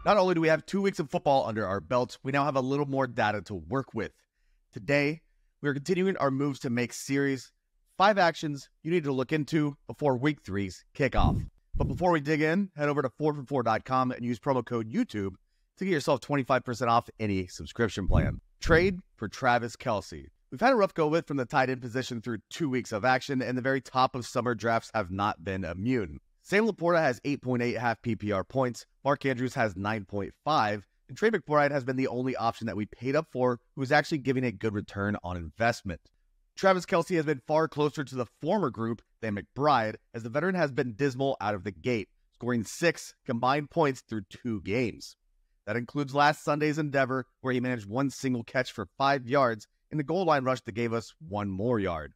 Not only do we have 2 weeks of football under our belts, we now have a little more data to work with. Today, we are continuing our moves to make series 5 actions you need to look into before week 3's kickoff. But before we dig in, head over to 4for4.com and use promo code YouTube to get yourself 25% off any subscription plan. Trade for Travis Kelce. We've had a rough go of it from the tight end position through 2 weeks of action, and the very top of summer drafts have not been immune. Sam Laporta has 8.8 half PPR points, Mark Andrews has 9.5, and Trey McBride has been the only option that we paid up for who is actually giving a good return on investment. Travis Kelce has been far closer to the former group than McBride, as the veteran has been dismal out of the gate, scoring 6 combined points through 2 games. That includes last Sunday's endeavor, where he managed 1 single catch for 5 yards in the goal line rush that gave us 1 more yard.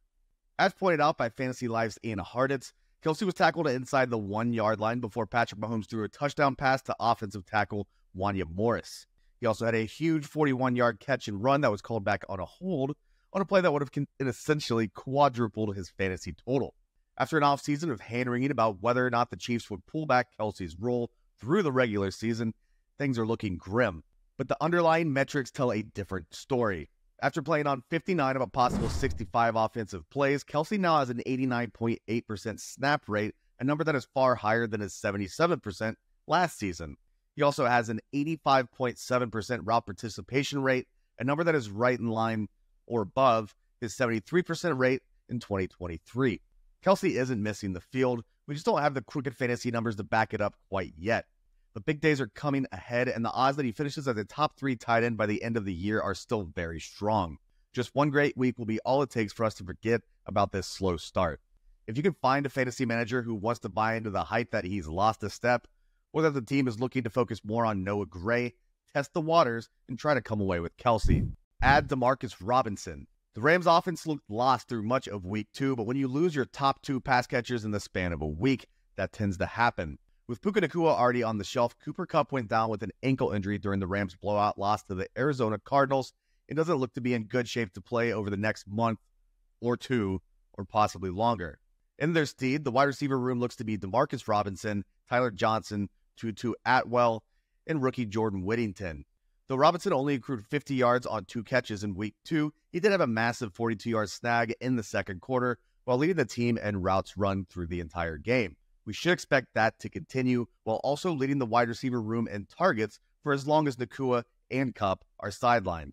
As pointed out by Fantasy Life's Ian Harditz, Kelce was tackled inside the 1-yard line before Patrick Mahomes threw a touchdown pass to offensive tackle Wanya Morris. He also had a huge 41-yard catch and run that was called back on a hold on a play that would have essentially quadrupled his fantasy total. After an offseason of hand-wringing about whether or not the Chiefs would pull back Kelce's role through the regular season, things are looking grim. But the underlying metrics tell a different story. After playing on 59 of a possible 65 offensive plays, Kelce now has an 89.8% snap rate, a number that is far higher than his 77% last season. He also has an 85.7% route participation rate, a number that is right in line or above his 73% rate in 2023. Kelce isn't missing the field. We just don't have the crooked fantasy numbers to back it up quite yet. The big days are coming ahead, and the odds that he finishes as a top 3 tight end by the end of the year are still very strong. Just one great week will be all it takes for us to forget about this slow start. If you can find a fantasy manager who wants to buy into the hype that he's lost a step, or that the team is looking to focus more on Noah Gray, test the waters and try to come away with Kelce. Add Demarcus Robinson. The Rams offense looked lost through much of week 2, but when you lose your top 2 pass catchers in the span of a week, that tends to happen. With Puka Nacua already on the shelf, Cooper Kupp went down with an ankle injury during the Rams' blowout loss to the Arizona Cardinals. It doesn't look to be in good shape to play over the next month or 2, or possibly longer. In their stead, the wide receiver room looks to be Demarcus Robinson, Tyler Johnson, Tutu Atwell, and rookie Jordan Whittington. Though Robinson only accrued 50 yards on 2 catches in week 2, he did have a massive 42-yard snag in the second quarter while leading the team in routes run through the entire game. We should expect that to continue while also leading the wide receiver room in targets for as long as Nacua and Kupp are sidelined.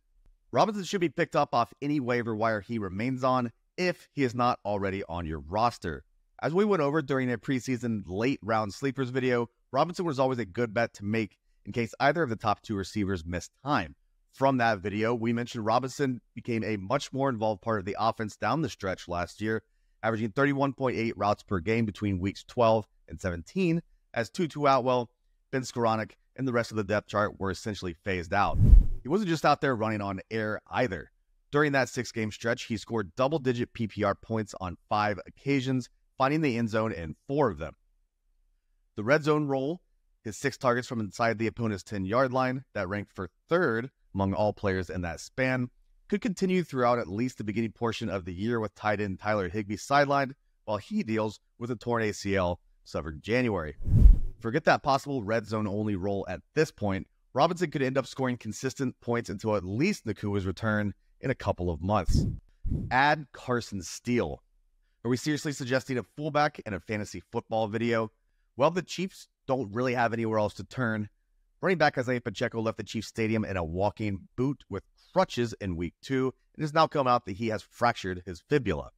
Robinson should be picked up off any waiver wire he remains on if he is not already on your roster. As we went over during a preseason late round sleepers video, Robinson was always a good bet to make in case either of the top 2 receivers missed time. From that video, we mentioned Robinson became a much more involved part of the offense down the stretch last year, averaging 31.8 routes per game between weeks 12 and 17, as Tutu Atwell, Ben Skoranek, and the rest of the depth chart were essentially phased out. He wasn't just out there running on air either. During that 6-game stretch, he scored double-digit PPR points on 5 occasions, finding the end zone in 4 of them. The red zone role, his 6 targets from inside the opponent's 10-yard line, that ranked for 3rd among all players in that span, could continue throughout at least the beginning portion of the year with tight end Tyler Higbee sidelined while he deals with a torn ACL suffered in January. Forget that possible red zone only role at this point. Robinson could end up scoring consistent points until at least Nacua's return in a couple of months. Add Carson Steele. Are we seriously suggesting a fullback in a fantasy football video? Well, the Chiefs don't really have anywhere else to turn. Running back Isaiah Pacheco left the Chiefs Stadium in a walking boot with crutches in week 2, and has now come out that he has fractured his fibula.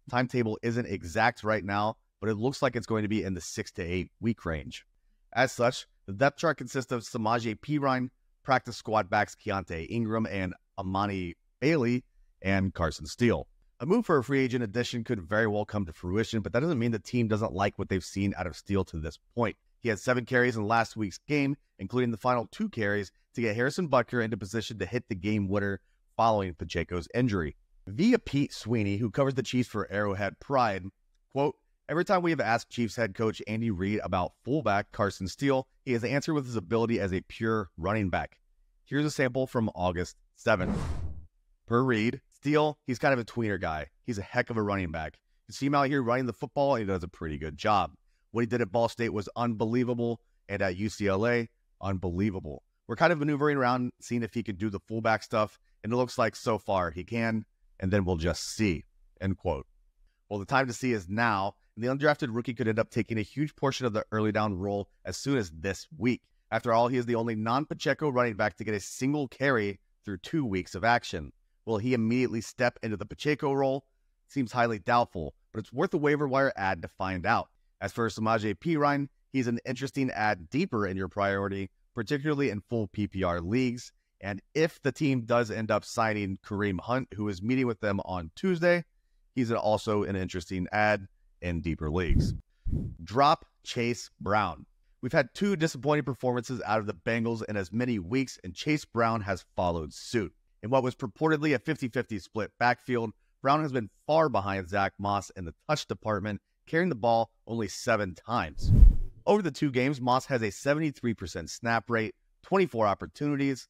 Timetable isn't exact right now, but it looks like it's going to be in the 6 to 8 week range. As such, the depth chart consists of Samaje Perine, practice squad backs Keontae Ingram and Amani Bailey, and Carson Steele. A move for a free agent addition could very well come to fruition, but that doesn't mean the team doesn't like what they've seen out of Steele to this point. He had 7 carries in last week's game, including the final 2 carries to get Harrison Butker into position to hit the game winner following Pacheco's injury. Via Pete Sweeney, who covers the Chiefs for Arrowhead Pride, quote, "Every time we have asked Chiefs head coach Andy Reid about fullback Carson Steele, he has answered with his ability as a pure running back. Here's a sample from August 7th. Per Reid, Steele, he's kind of a tweener guy. He's a heck of a running back. You see him out here running the football, and he does a pretty good job. What he did at Ball State was unbelievable, and at UCLA, unbelievable. We're kind of maneuvering around, seeing if he can do the fullback stuff, and it looks like so far he can, and then we'll just see, end quote. Well, the time to see is now, and the undrafted rookie could end up taking a huge portion of the early down role as soon as this week. After all, he is the only non-Pacheco running back to get a single carry through 2 weeks of action. Will he immediately step into the Pacheco role? Seems highly doubtful, but it's worth a waiver wire ad to find out. As for Samaje Perine, he's an interesting ad deeper in your priority, particularly in full PPR leagues. And if the team does end up signing Kareem Hunt, who is meeting with them on Tuesday, he's also an interesting ad in deeper leagues. Drop Chase Brown. We've had 2 disappointing performances out of the Bengals in as many weeks, and Chase Brown has followed suit. In what was purportedly a 50-50 split backfield, Brown has been far behind Zach Moss in the touch department, carrying the ball only 7 times. Over the 2 games, Moss has a 73% snap rate, 24 opportunities,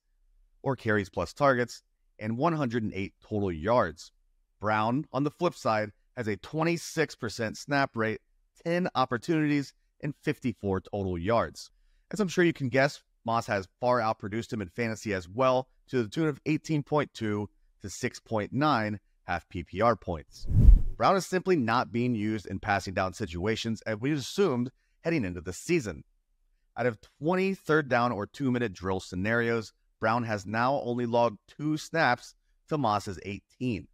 or carries plus targets, and 108 total yards. Brown, on the flip side, has a 26% snap rate, 10 opportunities, and 54 total yards. As I'm sure you can guess, Moss has far outproduced him in fantasy as well, to the tune of 18.2 to 6.9 half PPR points. Brown is simply not being used in passing down situations as we assumed heading into the season. Out of 20 third down or 2-minute drill scenarios, Brown has now only logged 2 snaps to Moss's 18.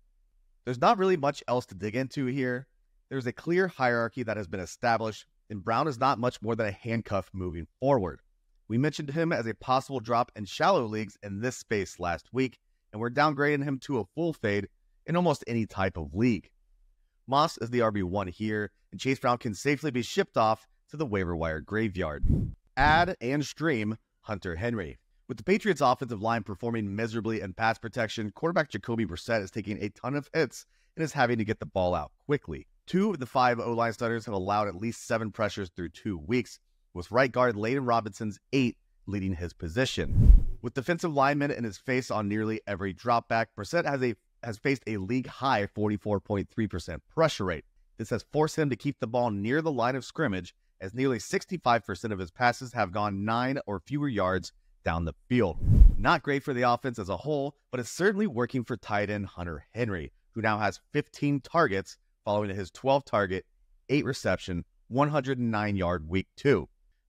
There's not really much else to dig into here. There's a clear hierarchy that has been established, and Brown is not much more than a handcuff moving forward. We mentioned him as a possible drop in shallow leagues in this space last week, and we're downgrading him to a full fade in almost any type of league. Moss is the RB1 here, and Chase Brown can safely be shipped off to the waiver wire graveyard. Add and stream Hunter Henry. With the Patriots' offensive line performing miserably in pass protection, quarterback Jacoby Brissett is taking a ton of hits and is having to get the ball out quickly. 2 of the 5 O-line starters have allowed at least 7 pressures through 2 weeks, with right guard Layden Robinson's 8 leading his position. With defensive linemen in his face on nearly every dropback, Brissett has faced a league-high 44.3% pressure rate. This has forced him to keep the ball near the line of scrimmage, as nearly 65% of his passes have gone 9 or fewer yards down the field. Not great for the offense as a whole, but it's certainly working for tight end Hunter Henry, who now has 15 targets following his 12-target, 8-reception, 109-yard week 2.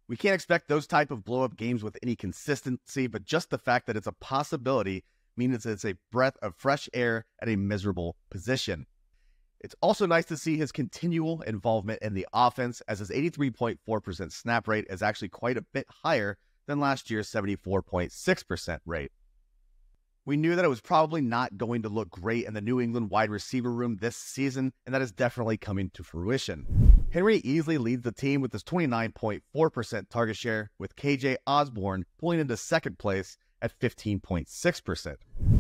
We can't expect those type of blow-up games with any consistency, but just the fact that it's a possibility means it's a breath of fresh air at a miserable position. It's also nice to see his continual involvement in the offense, as his 83.4% snap rate is actually quite a bit higher than last year's 74.6% rate. We knew that it was probably not going to look great in the New England wide receiver room this season, and that is definitely coming to fruition. Henry easily leads the team with his 29.4% target share, with KJ Osborne pulling into second place at 15.6%.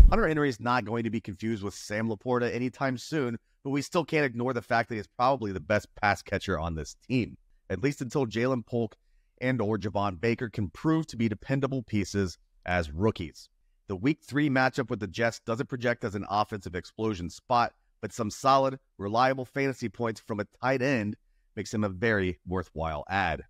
Hunter Henry is not going to be confused with Sam Laporta anytime soon, but we still can't ignore the fact that he is probably the best pass catcher on this team, at least until Jalen Polk and or Javon Baker can prove to be dependable pieces as rookies. The Week 3 matchup with the Jets doesn't project as an offensive explosion spot, but some solid, reliable fantasy points from a tight end makes him a very worthwhile add.